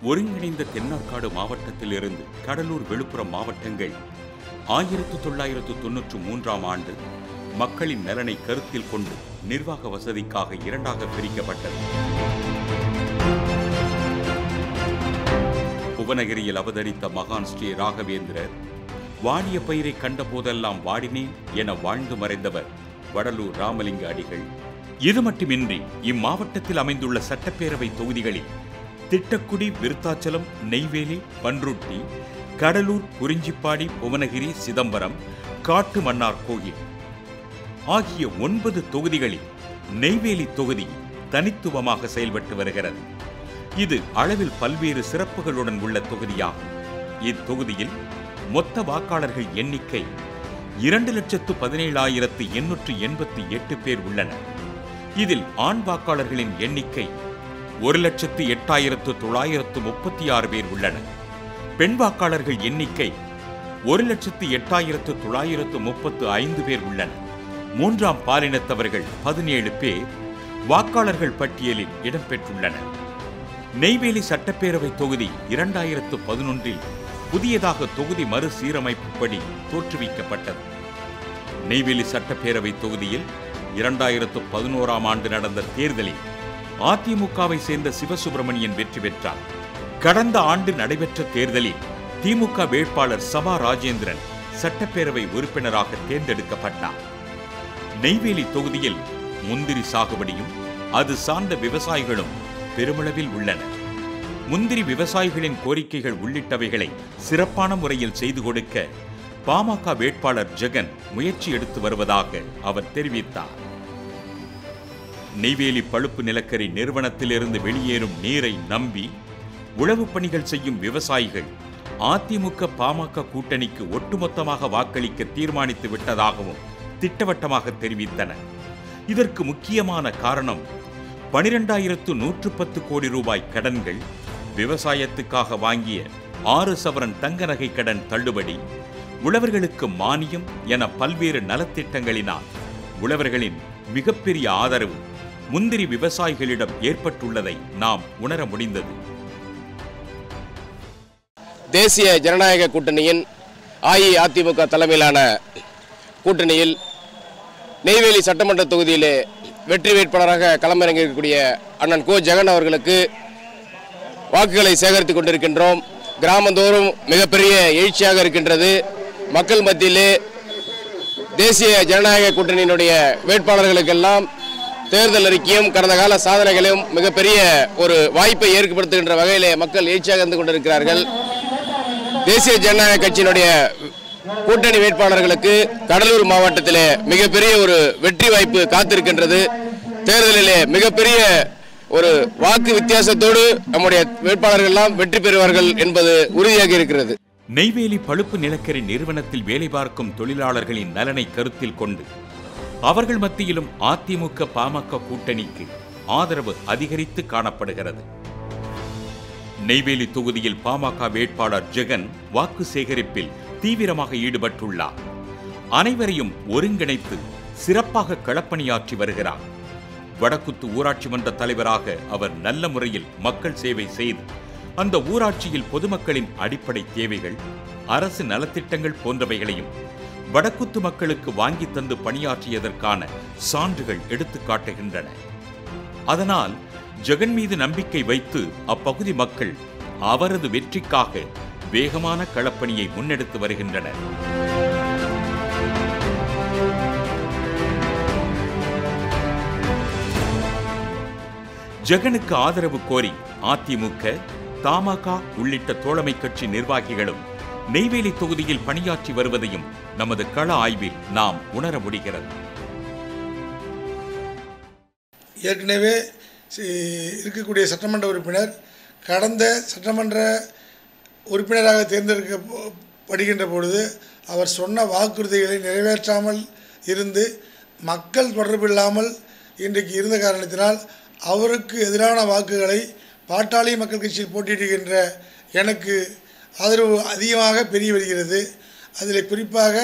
ஒருங்கிணைந்த தென்னார்காடு மாவட்டத்திலிருந்து கடலூர் விழுப்புரம் மாவட்டங்கள் 1993ஆம் ஆண்டு மக்களின் நலனை கருத்தில் கொண்டு நிர்வாக வசதிக்காக இரண்டாக பிரிக்கப்பட்டது. புவனகிரியில் அவதரித்த மகான் ஸ்ரீ ராகவேந்திரர் வாடிய பயிரை கண்ட போதெல்லாம் வாடினேன் என வாழ்ந்து மறைந்தவர் வடலூர் ராமலிங்க அடிகள். இது மட்டுமின்றி இம்மாவட்டத்தில் அமைந்துள்ள சட்டப்பேரவை தொகுதிகளில் திட்டக்குடி, விருத்தாச்சலம், நெய்வேலி, பன்ருட்டி, கடலூர், குறிஞ்சிப்பாடி, புவனகிரி, சிதம்பரம், காட்டு மன்னார் கோயில் ஆகிய 9 தொகுதிகளில் நெய்வேலி தொகுதி தனித்துவமாக செயல்பட்டு வருகிறது. இது அளவில் பல்வேறு சிறப்புகளுடன் உள்ள தொகுதியாகும். இத்தொகுதியில் மொத்த வாக்காளர்கள் எண்ணிக்கை 2,17,888 பேர் உள்ளனர். இதில் ஆண் வாக்காளர்களின் எண்ணிக்கை 1,08,936 பேர் உள்ளனர். பெண் வாக்காளர்கள் எண்ணிக்கை 1,08,935 பேர் உள்ளனர். மூன்றாம் பாலினத்தவர்கள் 17 பேர் வாக்காளர்கள் பட்டியலில் இடம்பெற்றுள்ளனர். நெய்வேலி சட்டப்பேரவை தொகுதி 2011இல் புதியதாக தொகுதி மறுசீரமைப்புப்படி தோற்றுவிக்கப்பட்டது. நெய்வேலி சட்டப்பேரவை தொகுதியில் 2011ஆம் ஆண்டு நடந்த தேர்தலில் அதிமுகவை சேர்ந்த சிவசுப்பிரமணியன் வெற்றி பெற்றார். கடந்த ஆண்டு நடைபெற்ற தேர்தலில் திமுக வேட்பாளர் சபா ராஜேந்திரன் சட்டப்பேரவை உறுப்பினராக தேர்ந்தெடுக்கப்பட்டார். நெய்வேலி தொகுதியில் முந்திரி சாகுபடியும் அது சார்ந்த விவசாயிகளும் பெருமளவில் உள்ளனர். முந்திரி விவசாயிகளின் கோரிக்கைகள் உள்ளிட்டவைகளை சிறப்பான முறையில் செய்து கொடுக்க பாமக வேட்பாளர் ஜெகன் முயற்சி எடுத்து வருவதாக அவர் தெரிவித்தார். நெய்வேலி பழுப்பு நிலக்கரி நிறுவனத்திலிருந்து வெளியேறும் நீரை நம்பி உழவு பணிகள் செய்யும் விவசாயிகள் அதிமுக பாமக கூட்டணிக்கு ஒட்டுமொத்தமாக வாக்களிக்க தீர்மானித்து விட்டதாகவும் திட்டவட்டமாக தெரிவித்தனர். இதற்கு முக்கியமான காரணம் 12,110 கோடி ரூபாய் கடன்கள், விவசாயத்துக்காக வாங்கிய 6 சவரன் தங்க நகை கடன் தள்ளுபடி, உழவர்களுக்கு மானியம் என பல்வேறு நலத்திட்டங்களினால் உழவர்களின் மிகப்பெரிய ஆதரவு முந்திரி விவசாயிகளிடம் ஏற்பட்டுள்ளதை நாம் உணர முடிந்தது. தேசிய ஜனநாயக கூட்டணியின் அஇஅதிமுக தலைமையிலான கூட்டணியில் நெய்வேலி சட்டமன்ற தொகுதியிலே வெற்றி வேட்பாளராக களமிறங்கியிருக்கக்கூடிய அண்ணன் கோ ஜெகன் அவர்களுக்கு வாக்குகளை சேகரித்துக் கொண்டிருக்கின்றோம். கிராமந்தோறும் மிகப்பெரிய எழுச்சியாக இருக்கின்றது. மக்கள் மத்தியிலே தேசிய ஜனநாயக கூட்டணியினுடைய வேட்பாளர்களுக்கெல்லாம் தேர்தல் அறிக்கையும் கடந்த கால சாதனைகளையும் மிகப்பெரிய ஒரு வாய்ப்பை ஏற்படுத்துகின்ற வகையிலே மக்கள் எழுச்சியாக இருந்து கொண்டிருக்கிறார்கள். தேசிய ஜனநாயக கட்சியினுடைய கூட்டணி வேட்பாளர்களுக்கு கடலூர் மாவட்டத்திலே மிகப்பெரிய ஒரு வெற்றி வாய்ப்பு காத்திருக்கின்றது. தேர்தலிலே மிகப்பெரிய ஒரு வாக்கு வித்தியாசத்தோடு நம்முடைய வேட்பாளர்கள் எல்லாம் வெற்றி பெறுவார்கள் என்பது உறுதியாக இருக்கிறது. நெய்வேலி பழுப்பு நிலக்கரி நிறுவனத்தில் வேலை பார்க்கும் தொழிலாளர்களின் நலனை கருத்தில் கொண்டு அவர்கள் மத்தியிலும் அதிமுக பாமக கூட்டணிக்கு ஆதரவு அதிகரித்து காணப்படுகிறது. நெய்வேலி தொகுதியில் பாமக வேட்பாளர் ஜெகன் வாக்கு சேகரிப்பில் தீவிரமாக ஈடுபட்டுள்ளார். அனைவரையும் ஒருங்கிணைத்து சிறப்பாக களப்பணியாற்றி வருகிறார். வடக்குத்து ஊராட்சி மன்ற தலைவராக அவர் நல்ல முறையில் மக்கள் சேவை செய்து அந்த ஊராட்சியில் பொதுமக்களின் அடிப்படை தேவைகள், அரசு நலத்திட்டங்கள் போன்றவைகளையும் வடக்குத்து மக்களுக்கு வாங்கி தந்து பணியாற்றியதற்கான சான்றுகள் எடுத்து காட்டுகின்றன. அதனால் ஜெகன் மீது நம்பிக்கை வைத்து அப்பகுதி மக்கள் அவரது வெற்றிக்காக வேகமான களப்பணியை முன்னெடுத்து வருகின்றனர். ஜெகனுக்கு ஆதரவு கோரி அதிமுக, தமாக உள்ளிட்ட தோழமை கட்சி நிர்வாகிகளும் நெய்வேலி தொகுதியில் பணியாற்றி வருவதையும் நமது கள ஆய்வில் நாம் உணர முடிகிறது. ஏற்கனவே இருக்கக்கூடிய சட்டமன்ற உறுப்பினர் கடந்த சட்டமன்ற உறுப்பினராக தேர்ந்தெடுக்கப்படுகின்ற பொழுது அவர் சொன்ன வாக்குறுதிகளை நிறைவேற்றாமல் இருந்து மக்கள் தொடர்பு இல்லாமல் இன்றைக்கு இருந்த காரணத்தினால் அவருக்கு எதிரான வாக்குகளை பாட்டாளி மக்கள் கட்சியில் போட்டியிடுகின்ற எனக்கு ஆதரவு அதிகமாக பெருகி வருகிறது. அதில் குறிப்பாக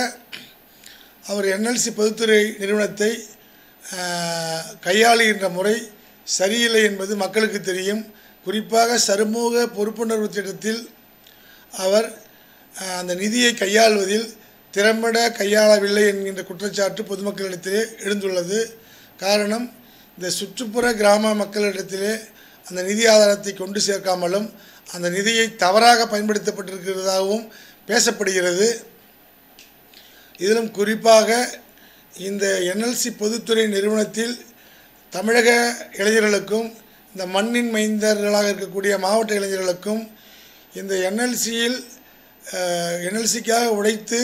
அவர் NLC பொதுத்துறை நிறுவனத்தை கையாளுகின்ற முறை சரியில்லை என்பது மக்களுக்கு தெரியும். குறிப்பாக சமூக பொறுப்புணர்வு திட்டத்தில் அவர் அந்த நிதியை கையாள்வதில் திறம்பட கையாளவில்லை என்கின்ற குற்றச்சாட்டு பொதுமக்களிடத்திலே எழுந்துள்ளது. காரணம், இந்த சுற்றுப்புற கிராம மக்களிடத்திலே அந்த நிதி ஆதாரத்தை கொண்டு சேர்க்காமலும் அந்த நிதியை தவறாக பயன்படுத்தப்பட்டிருக்கிறதாகவும் பேசப்படுகிறது. இதிலும் குறிப்பாக இந்த NLC பொதுத்துறை நிறுவனத்தில் தமிழக இளைஞர்களுக்கும் இந்த மண்ணின் மைந்தர்களாக இருக்கக்கூடிய மாவட்ட இளைஞர்களுக்கும் இந்த NLCக்காக உழைத்து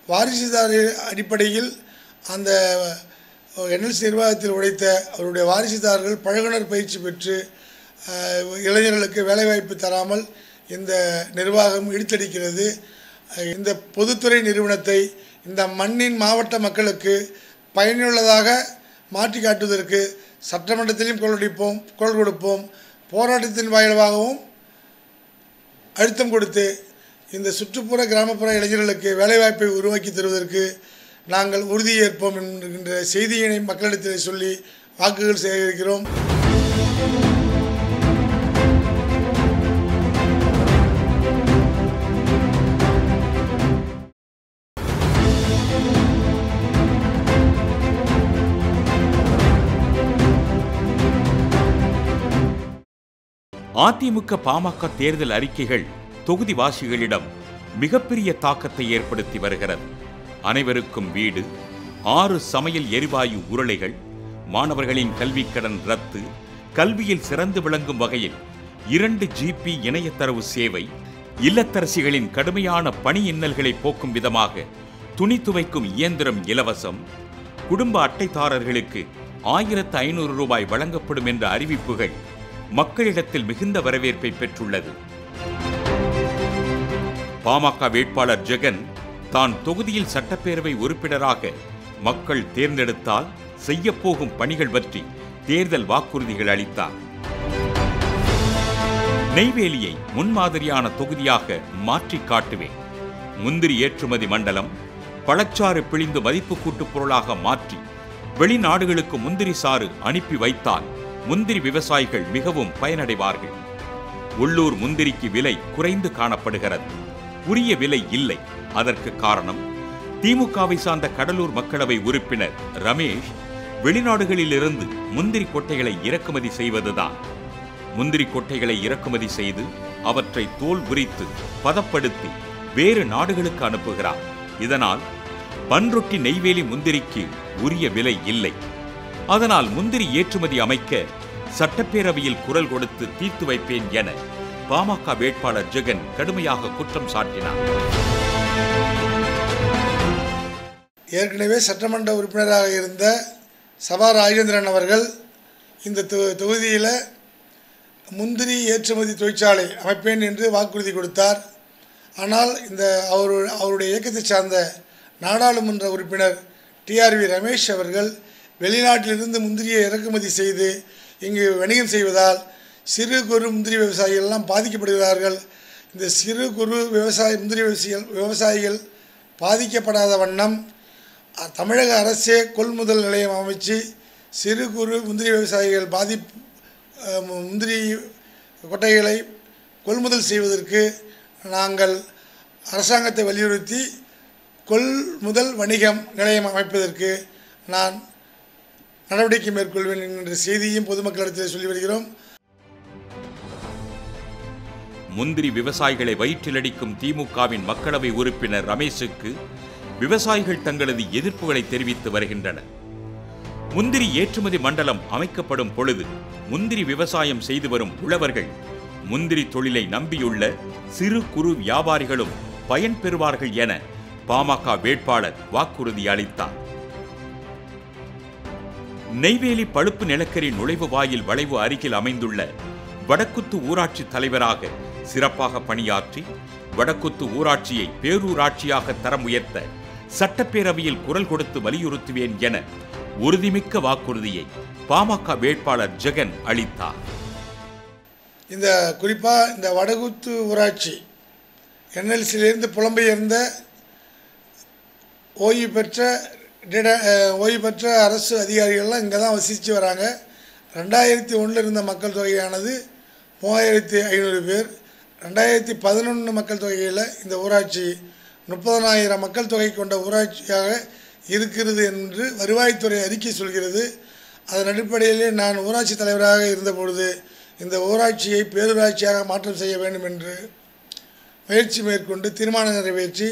வாரிசுதார அடிப்படையில் அந்த NLC நிர்வாகத்தில் உழைத்த அவருடைய வாரிசுதாரர்கள் பழகுனர் பயிற்சி பெற்று இளைஞர்களுக்கு வேலைவாய்ப்பு தராமல் இந்த நிர்வாகம் இழுத்தடிக்கிறது. இந்த பொதுத்துறை நிறுவனத்தை இந்த மண்ணின் மாவட்ட மக்களுக்கு பயனுள்ளதாக மாற்றி காட்டுவதற்கு சட்டமன்றத்திலும் குரல் கொடுப்போம். போராட்டத்தின் வாயிலாகவும் அழுத்தம் கொடுத்து இந்த சுற்றுப்புற கிராமப்புற இளைஞர்களுக்கு வேலைவாய்ப்பை உருவாக்கி தருவதற்கு நாங்கள் உறுதியேற்போம் என்கின்ற செய்தியினை மக்களிடத்தில் சொல்லி வாக்குகள் சேகரிக்கிறோம். அதிமுக பாமக தேர்தல் அறிக்கைகள் தொகுதிவாசிகளிடம் மிகப்பெரிய தாக்கத்தை ஏற்படுத்தி வருகிறது. அனைவருக்கும் வீடு, 6 சமையல் எரிவாயு உருளைகள், மாணவர்களின் கல்விக்கடன் ரத்து, கல்வியில் சிறந்து விளங்கும் வகையில் 2 GB இணையதரவு சேவை, இல்லத்தரசிகளின் கடுமையான பணி இன்னல்களை போக்கும் விதமாக துணி துவைக்கும் இயந்திரம் இலவசம், குடும்ப அட்டைதாரர்களுக்கு 1500 ரூபாய் வழங்கப்படும் என்ற அறிவிப்புகள் மக்களிடத்தில் மிகுந்த வரவேற்பை பெற்றுள்ளது. பாமக வேட்பாளர் ஜெகன் தான் தொகுதியில் சட்டப்பேரவை உறுப்பினராக மக்கள் தேர்ந்தெடுத்தால் செய்யப்போகும் பணிகள் பற்றி தேர்தல் வாக்குறுதிகள் அளித்தார். நெய்வேலியை முன்மாதிரியான தொகுதியாக மாற்றி காட்டுவேன், முந்திரி ஏற்றுமதி மண்டலம், பழச்சாறு பிழிந்து மதிப்பு கூட்டு பொருளாக மாற்றி வெளிநாடுகளுக்கு முந்திரி சாறு அனுப்பி வைத்தால் முந்திரி விவசாயிகள் மிகவும் பயனடைவார்கள். உள்ளூர் முந்திரிக்கு விலை குறைந்து காணப்படுகிறது, உரிய விலை இல்லை. அதற்கு காரணம், திமுகவை சார்ந்த கடலூர் மக்களவை உறுப்பினர் ரமேஷ் வெளிநாடுகளிலிருந்து முந்திரி கொட்டைகளை இறக்குமதி செய்வதுதான். முந்திரி கொட்டைகளை இறக்குமதி செய்து அவற்றை தோல் உரித்து பதப்படுத்தி வேறு நாடுகளுக்கு அனுப்புகிறார். இதனால் பன்ருட்டி நெய்வேலி முந்திரிக்கு உரிய விலை இல்லை. அதனால் முந்திரி ஏற்றுமதி அமைக்க சட்டப்பேரவையில் குரல் கொடுத்து தீர்த்து வைப்பேன் என பாமக வேட்பாளர் ஜெகன் கடுமையாக குற்றம் சாட்டினார். ஏற்கனவே சட்டமன்ற உறுப்பினராக இருந்த சபா ராஜேந்திரன் அவர்கள் இந்த தொகுதியில் முந்திரி ஏற்றுமதி தொழிற்சாலை அமைப்பேன் என்று வாக்குறுதி கொடுத்தார். ஆனால் இந்த அவருடைய இயக்கத்தை சார்ந்த நாடாளுமன்ற உறுப்பினர் TRV ரமேஷ் அவர்கள் வெளிநாட்டிலிருந்து முந்திரியை இறக்குமதி செய்து இங்கு வணிகம் செய்வதால் சிறு குறு முந்திரி விவசாயிகள் பாதிக்கப்படுகிறார்கள். இந்த சிறு குறு முந்திரி விவசாயிகள் பாதிக்கப்படாத வண்ணம் தமிழக அரசே கொள்முதல் நிலையம் அமைச்சு சிறு குறு முந்திரி விவசாயிகள் முந்திரி கொட்டைகளை கொள்முதல் செய்வதற்கு நாங்கள் அரசாங்கத்தை வலியுறுத்தி கொள்முதல் வணிகம் நிலையம் அமைப்பதற்கு நான் நடவடிக்கை மேற்கொள்வேன் என்கின்ற செய்தியும் பொதுமக்களிடத்தில் சொல்லி வருகிறோம். முந்திரி விவசாயிகளை வயிற்றிலடிக்கும் திமுகவின் மக்களவை உறுப்பினர் ரமேஷுக்கு விவசாயிகள் தங்களது எதிர்ப்புகளை தெரிவித்து வருகின்றனர். முந்திரி ஏற்றுமதி மண்டலம் அமைக்கப்படும் பொழுது முந்திரி விவசாயம் செய்து வரும் உழவர்கள், முந்திரி தொழிலை நம்பியுள்ள சிறு குறு வியாபாரிகளும் பயன்பெறுவார்கள் என பாமக வேட்பாளர் வாக்குறுதி அளித்தார். நெய்வேலி பழுப்பு நிலக்கரி நுழைவு வாயில் வளைவு அருகில் அமைந்துள்ள வடக்குத்து ஊராட்சி தலைவராக சிறப்பாக பணியாற்றி வடக்குத்து ஊராட்சியை பேரூராட்சியாக தரம் உயர்த்த சட்டப்பேரவையில் குரல் கொடுத்து வலியுறுத்துவேன் என உறுதிமிக்க வாக்குறுதியை பாமக வேட்பாளர் ஜெகன் அளித்தார். இந்த குறிப்பாக இந்த வடக்குத்து ஊராட்சி NLCயிலிருந்து புலம்பெயர்ந்த ஓய்வு பெற்ற அரசு அதிகாரிகள்லாம் இங்கே தான் வசித்து வராங்க. 2001 இருந்த மக்கள் தொகையானது 3500 பேர். 2011 மக்கள் தொகையில் இந்த ஊராட்சி 30,000 மக்கள் தொகை கொண்ட ஊராட்சியாக இருக்கிறது என்று வருவாய்த்துறை அறிக்கை சொல்கிறது. அதன் அடிப்படையிலே நான் ஊராட்சி தலைவராக இருந்தபொழுது இந்த ஊராட்சியை பேரூராட்சியாக மாற்றம் செய்ய வேண்டும் என்று முயற்சி மேற்கொண்டு தீர்மானம் நிறைவேற்றி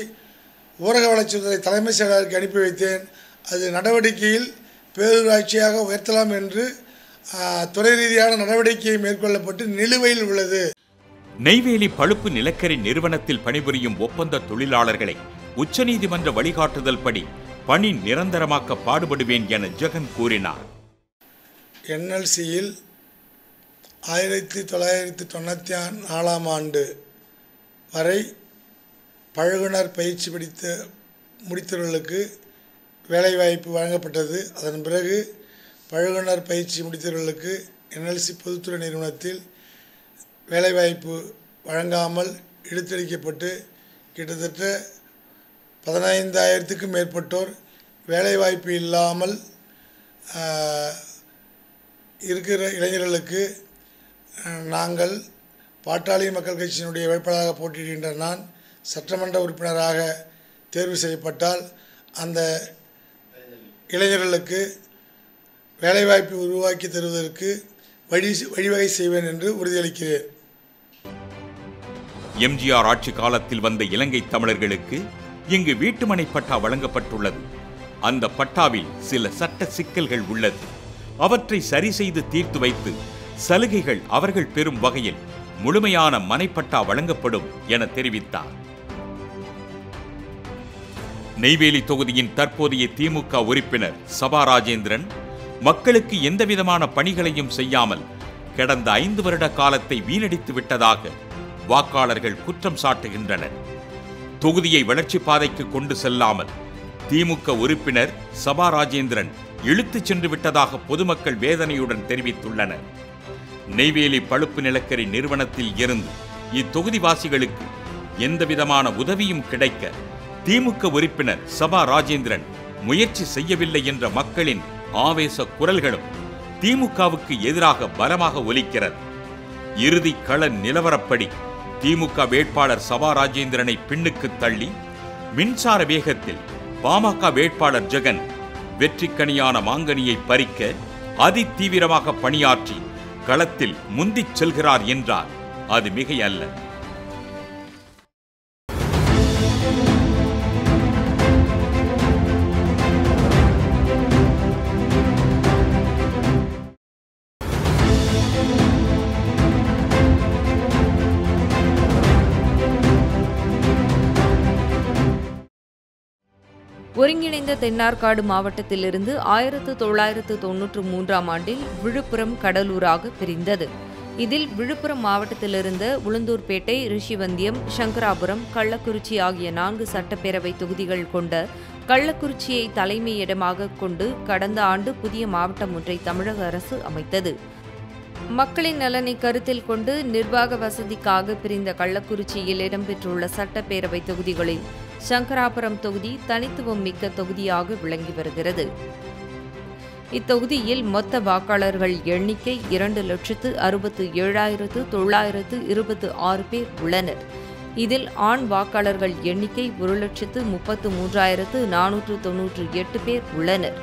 ஊரக வளர்ச்சித்துறை தலைமை செயலாளருக்கு அனுப்பி வைத்தேன். அது நடவடிக்கையில் பேரூராட்சியாக உயர்த்தலாம் என்று துறை ரீதியான நடவடிக்கை மேற்கொள்ளப்பட்டு நிலுவையில் உள்ளது. நெய்வேலி பழுப்பு நிலக்கரி நிறுவனத்தில் பணிபுரியும் ஒப்பந்த தொழிலாளர்களை உச்சநீதிமன்ற வழிகாட்டுதல் படி பணி நிரந்தரமாக்க பாடுபடுவேன் என ஜெகன் கூறினார். என்எல்சியில் 1994ஆம் ஆண்டு வரை பழகுனர் பயிற்சி முடித்தவர்களுக்கு வேலைவாய்ப்பு வழங்கப்பட்டது. அதன் பிறகு பழகுனர் பயிற்சி முடித்தவர்களுக்கு என்எல்சி பொதுத்துறை நிறுவனத்தில் வேலைவாய்ப்பு வழங்காமல் இழுத்தடிக்கப்பட்டு கிட்டத்தட்ட 15,000க்கும் மேற்பட்டோர் வேலைவாய்ப்பு இல்லாமல் இருக்கிற இளைஞர்களுக்கு நாங்கள் பாட்டாளி மக்கள் கட்சியினுடைய வேட்பாளராக போட்டியிடுகின்ற நான் சட்டமன்ற உறுப்பினராக தேர்வு செய்யப்பட்டால் அந்த இளைஞர்களுக்கு வேலைவாய்ப்பு உருவாக்கி தருவதற்கு வழிவகை செய்வேன் என்று உறுதியளிக்கிறேன். எம்ஜிஆர் ஆட்சி காலத்தில் வந்த இலங்கை தமிழர்களுக்கு இங்கு வீட்டுமனை பட்டா வழங்கப்பட்டுள்ளது. அந்த பட்டாவில் சில சட்ட சிக்கல்கள் உள்ளது. அவற்றை சரி செய்து தீர்த்து வைத்து சலுகைகள் அவர்கள் பெறும் வகையில் முழுமையான மனைப்பட்டா வழங்கப்படும் என தெரிவித்தார். நெய்வேலி தொகுதியின் தற்போதைய திமுக உறுப்பினர் சபா ராஜேந்திரன் மக்களுக்கு எந்தவிதமான பணிகளையும் செய்யாமல் கடந்த 5 வருட காலத்தை வீணடித்து விட்டதாக வாக்காளர்கள் குற்றம் சாட்டுகின்றனர். தொகுதியை வளர்ச்சி பாதைக்கு கொண்டு செல்லாமல் திமுக உறுப்பினர் சபா ராஜேந்திரன் இழுத்துச் சென்று விட்டதாக பொதுமக்கள் வேதனையுடன் தெரிவித்துள்ளனர். நெய்வேலி பழுப்பு நிலக்கரி நிறுவனத்தில் இருந்து இத்தொகுதிவாசிகளுக்கு எந்தவிதமான உதவியும் கிடைக்க திமுக உறுப்பினர் சபா ராஜேந்திரன் முயற்சி செய்யவில்லை என்ற மக்களின் ஆவேச குரல்களும் திமுகவுக்கு எதிராக பலமாக ஒலிக்கிறது. இறுதி கள நிலவரப்படி திமுக வேட்பாளர் சபா ராஜேந்திரனை பின்னுக்கு தள்ளி மின்சார வேகத்தில் பாமக வேட்பாளர் ஜெகன் வெற்றிக்கனியான மாங்கனியை பறிக்க அதிதீவிரமாக பணியாற்றி களத்தில் முந்திச் செல்கிறார் என்றால் அது மிகை அல்ல. ஒருங்கிணைந்த தென்னார்காடு மாவட்டத்திலிருந்து 1993ஆம் ஆண்டில் விழுப்புரம் கடலூராக பிரிந்தது. இதில் விழுப்புரம் மாவட்டத்திலிருந்த உளுந்தூர்பேட்டை, ரிஷிவந்தியம், சங்கராபுரம், கள்ளக்குறிச்சி ஆகிய 4 சட்டப்பேரவை தொகுதிகள் கொண்ட கள்ளக்குறிச்சியை தலைமையிடமாக கொண்டு கடந்த ஆண்டு புதிய மாவட்டம் ஒன்றை தமிழக அரசு அமைத்தது. மக்களின் நலனை கருத்தில் கொண்டு நிர்வாக வசதிக்காக பிரிந்த கள்ளக்குறிச்சியில் இடம்பெற்றுள்ள சட்டப்பேரவை தொகுதிகளில் சங்கராபுரம் தொகுதி தனித்துவம் மிக்க தொகுதியாக விளங்கி வருகிறது. இத்தொகுதியில் மொத்த வாக்காளர்கள் எண்ணிக்கை 2,67,926 பேர் உள்ளனர். இதில் ஆண் வாக்காளர்கள் எண்ணிக்கை 1,33,498 பேர் உள்ளனர்.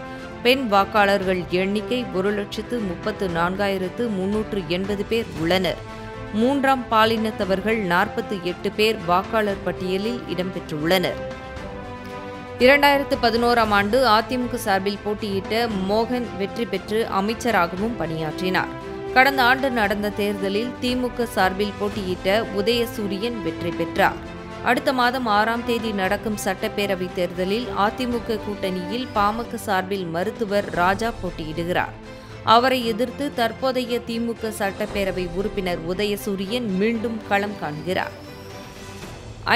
பெண் வாக்காளர்கள் எண்ணிக்கை 1,34,380 பேர் உள்ளனர். 3ஆம் பாலினத்தவர்கள் 48 பேர் வாக்காளர் பட்டியலில் இடம்பெற்றுள்ளனர். 2011ஆம் ஆண்டு அதிமுக சார்பில் போட்டியிட்ட மோகன் வெற்றி பெற்று அமைச்சராகவும் பணியாற்றினார். கடந்த ஆண்டு நடந்த தேர்தலில் திமுக சார்பில் போட்டியிட்ட உதயசூரியன் வெற்றி பெற்றார். அடுத்த மாதம் 6ஆம் தேதி நடக்கும் சட்டப்பேரவைத் தேர்தலில் அதிமுக கூட்டணியில் பாமக சார்பில் மருத்துவர் ராஜா போட்டியிடுகிறார். அவரை எதிர்த்து தற்போதைய திமுக சட்டப்பேரவை உறுப்பினர் உதயசூரியன் மீண்டும் களம் காண்கிறார்.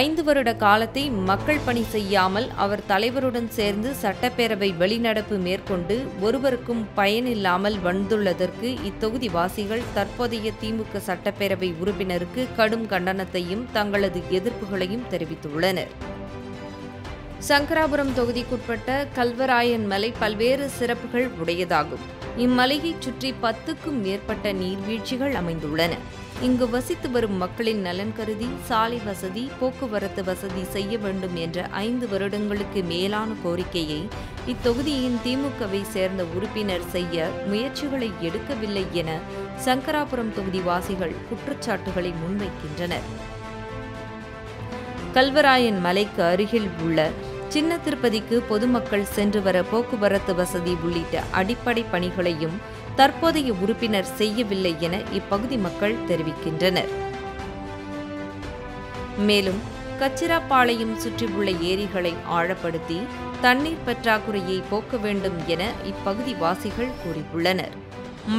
5 வருட காலத்தை மக்கள் பணி செய்யாமல் அவர் தலைவருடன் சேர்ந்து சட்டப்பேரவை வெளிநடப்பு மேற்கொண்டு ஒருவருக்கும் பயனில்லாமல் வந்துள்ளதற்கு இத்தொகுதி வாசிகள் தற்போதைய திமுக சட்டப்பேரவை உறுப்பினருக்கு கடும் கண்டனத்தையும் தங்களது எதிர்ப்புகளையும் தெரிவித்துள்ளனர். சங்கராபுரம் தொகுதிக்குட்பட்ட கல்வராயன் மலை பல்வேறு சிறப்புகள் உடையதாகும். இம்மலையைச் சுற்றி 10க்கும் மேற்பட்ட நீர்வீழ்ச்சிகள் அமைந்துள்ளன. இங்கு வசித்து வரும் மக்களின் நலன் கருதி சாலை வசதி, போக்குவரத்து வசதி செய்ய வேண்டும் என்ற 5 வருடங்களுக்கு மேலான கோரிக்கையை இத்தொகுதியின் திமுகவை சேர்ந்த உறுப்பினர் செய்ய முயற்சிகளை எடுக்கவில்லை என சங்கராபுரம் தொகுதி வாசிகள் குற்றச்சாட்டுகளை முன்வைக்கின்றனர். கல்வராயன் மலைக்கு அருகில் உள்ள சின்ன திருப்பதிக்கு பொதுமக்கள் சென்று வர போக்குவரத்து வசதி உள்ளிட்ட அடிப்படை பணிகளையும் தற்போதைய உறுப்பினர் செய்யவில்லை என இப்பகுதி மக்கள் தெரிவிக்கின்றனர். மேலும் கச்சிராப்பாளையம் சுற்றியுள்ள ஏரிகளை ஆழப்படுத்தி தண்ணீர் பற்றாக்குறையை போக்க வேண்டும் என இப்பகுதி வாசிகள் கூறியுள்ளனர்.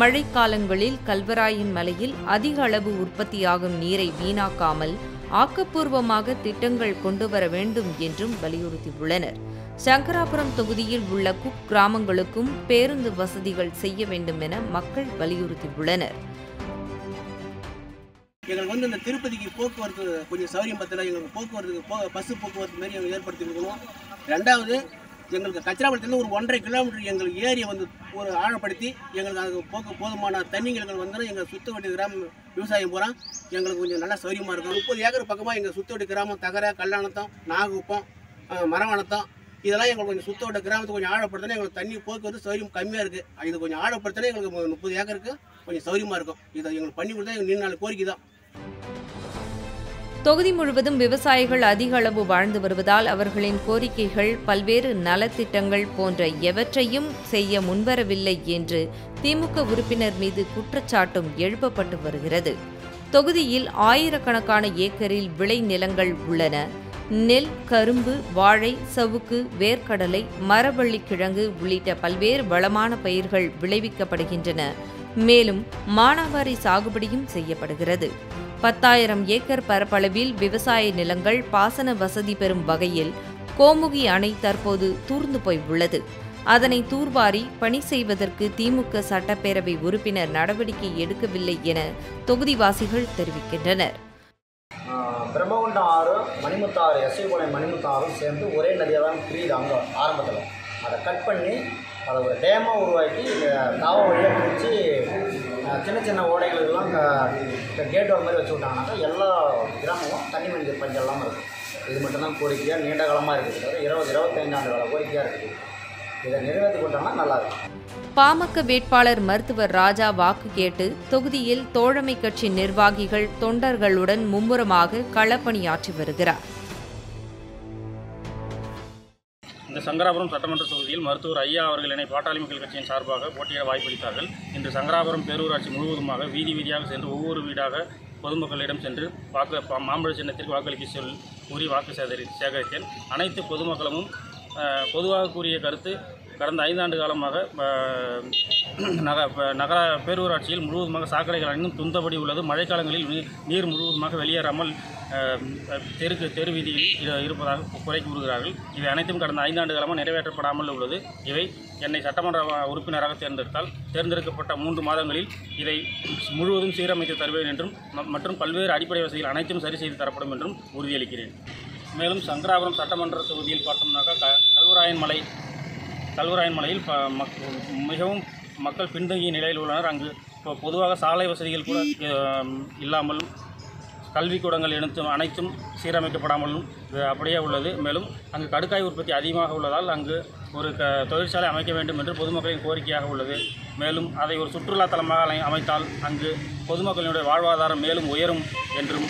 மழைக்காலங்களில் கல்வராயன் மலையில் அதிக அளவு உற்பத்தியாகும் நீரை வீணாக்காமல் ஆக்கப்பூர்வமாக திட்டங்கள் கொண்டுவர வேண்டும் என்றும் வலியுறுத்தியுள்ளனர். சங்கராபுரம் தொகுதியில் உள்ள குக் கிராமங்களுக்கும் பேருந்து வசதிகள் செய்ய வேண்டும் என மக்கள் வலியுறுத்தியுள்ளனர். எங்களுக்கு இந்த திருப்பதிக்கு போக்குவரத்து கொஞ்சம் சௌகரியம் பத்தல. எங்களுக்கு போக்குவரத்துக்கு பஸ் போக்குவரத்து மாதிரி எங்களுக்கு ஏற்படுத்தி கொடுக்கணும். ரெண்டாவது, எங்களுக்கு கச்சிராபாளையத்தில் ஒரு 1.5 கிலோமீட்டர் எங்களுக்கு ஏரியை ஒரு ஆழப்படுத்தி எங்களுக்கு அதுக்கு போதுமான தண்ணிகள் வந்தாலும் எங்கள் சுத்தவட்டி கிராமம் விவசாயம் போகிறோம் எங்களுக்கு கொஞ்சம் நல்லா சௌகரியமாக இருக்கும். 30 ஏக்கர் பக்கமாக எங்கள் சுத்தவட்டி கிராமம் தகர, கல்லானத்தம், நாகுப்பம், மரவானத்தம் இதெல்லாம் எங்களுக்கு கொஞ்சம் சுத்தவட்ட கிராமத்தை கொஞ்சம் ஆழப்படுத்தினா எங்களுக்கு தண்ணி போக்குவரத்து சௌகரியம் கம்மியாக இருக்குது. இது கொஞ்சம் ஆழப்படுத்தினா எங்களுக்கு 30 ஏக்கருக்கு கொஞ்சம் சௌகரியமாக இருக்கும். இதை எங்களுக்கு பண்ணி கொடுத்தா எங்களுக்கு 4 கோரிக்கை தான். தொகுதி முழுவதும் விவசாயிகள் அதிக அளவு வாழ்ந்து வருவதால் அவர்களின் கோரிக்கைகள், பல்வேறு நலத்திட்டங்கள் போன்ற எவற்றையும் செய்ய முன்வரவில்லை என்று திமுக உறுப்பினர் மீது குற்றச்சாட்டும் எழுப்பப்பட்டு வருகிறது. தொகுதியில் ஆயிரக்கணக்கான ஏக்கரில் விளை நிலங்கள் உள்ளன. நெல், கரும்பு, வாழை, சவுக்கு, வேர்க்கடலை, மரவள்ளிக்கிழங்கு உள்ளிட்ட பல்வேறு வளமான பயிர்கள் விளைவிக்கப்படுகின்றன. மேலும் மானாவாரி சாகுபடியும் செய்யப்படுகிறது. 10,000 ஏக்கர் பரப்பளவில் விவசாய நிலங்கள் பாசன வசதி பெறும் வகையில் கோமுகி அணை தற்போது தூர்ந்து போய் உள்ளது. அதனை தூர்வாரி பணி செய்வதற்கு திமுக சட்டப்பேரவை உறுப்பினர் நடவடிக்கை எடுக்கவில்லை என தொகுதிவாசிகள் தெரிவிக்கின்றனர். பிரம்மகுண்டம் ஆறு, மணிமுத்தாறு, எஸ்ஐபாளையம் மணிமுத்தாறும் சேர்ந்து ஒரே நதியாக தான் பிரியுது. அங்கே ஆரம்பத்தில் அதை கட் பண்ணி அதை ஒரு டேமாக உருவாக்கி காவ வழியாக பிரித்து சின்ன சின்ன ஓடைகளுக்கெல்லாம் கேட் வால் மாதிரி வச்சு விட்டாங்கனாக்கா எல்லா கிராமமும் தண்ணி மனித பஞ்சம் இல்லாமல் இருக்கும். இது மட்டும்தான் கோரிக்கையாக நீண்ட காலமாக இருக்குது. 20-25 ஆண்டு கால கோரிக்கையாக இருக்குது. இதை நிறைவேற்றி கொண்டாங்கன்னா நல்லாயிருக்கும். பாமக வேட்பாளர் மருத்துவர் ராஜா வாக்கு கேட்டு தொகுதியில் தோழமை கட்சி நிர்வாகிகள், தொண்டர்களுடன் மும்முரமாக களப்பணியாற்றி வருகிறார். இந்த சங்கராபுரம் சட்டமன்ற தொகுதியில் மருத்துவர் ஐயா அவர்கள் என்னை பாட்டாளி மக்கள் கட்சியின் சார்பாக போட்டியிட வாய்ப்பளித்தார்கள். இன்று சங்கராபுரம் பேரூராட்சி முழுவதுமாக வீதி வீதியாக சென்று ஒவ்வொரு வீடாக பொதுமக்களிடம் சென்று மாம்பழ சின்னத்திற்கு வாக்களிக்க கூறி வாக்கு சேகரித்தேன். அனைத்து பொதுமக்களும் பொதுவாக கூறிய கருத்து, கடந்த 5 ஆண்டு காலமாக நகர பேரூராட்சியில் முழுவதுமாக சாக்கடைகள் அனைத்தும் துந்தபடி உள்ளது. மழைக்காலங்களில் நீர் முழுவதுமாக வெளியேறாமல் தெரு வீதியில் இருப்பதாக குறை கூறுகிறார்கள். இவை அனைத்தும் கடந்த 5 ஆண்டு காலமாக நிறைவேற்றப்படாமல் உள்ளது. இவை என்னை சட்டமன்ற உறுப்பினராக தேர்ந்தெடுக்கப்பட்ட 3 மாதங்களில் இதை முழுவதும் சீரமைத்து தருவேன் என்றும் மற்றும் பல்வேறு அடிப்படை வசதிகள் அனைத்தும் சரி செய்து தரப்படும் என்றும் உறுதியளிக்கிறேன். மேலும் சங்கராபுரம் சட்டமன்ற தொகுதியில் பார்த்தோம்னாக்கா கல்வராயன் மலையில் மிகவும் மக்கள் பின்தங்கிய நிலையில் உள்ளனர். அங்கு பொதுவாக சாலை வசதிகள் கூட இல்லாமலும் கல்விக்கூடங்கள் அனைத்தும் சீரமைக்கப்படாமலும் அப்படியே உள்ளது. மேலும் அங்கு கடுக்காய் உற்பத்தி அதிகமாக உள்ளதால் அங்கு ஒரு தொழிற்சாலை அமைக்க வேண்டும் என்று பொதுமக்களின் கோரிக்கையாக உள்ளது. மேலும் அதை ஒரு சுற்றுலா தலமாக அமைத்தால் அங்கு பொதுமக்களினுடைய வாழ்வாதாரம் மேலும் உயரும் என்றும்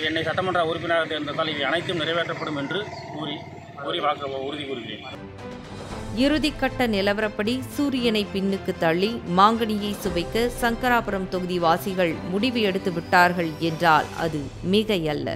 என்னை சட்டமன்ற உறுப்பினராக தேர்ந்ததால் இவை அனைத்தும் நிறைவேற்றப்படும் என்று கூறி உறுதி கூறுகிறேன். இறுதிக்கட்ட நிலவரப்படி சூரியனை பின்னுக்கு தள்ளி மாங்கனியை சுவைக்க சங்கராபுரம் தொகுதி வாசிகள் முடிவு எடுத்து விட்டார்கள் என்றால் அது மிகையல்ல.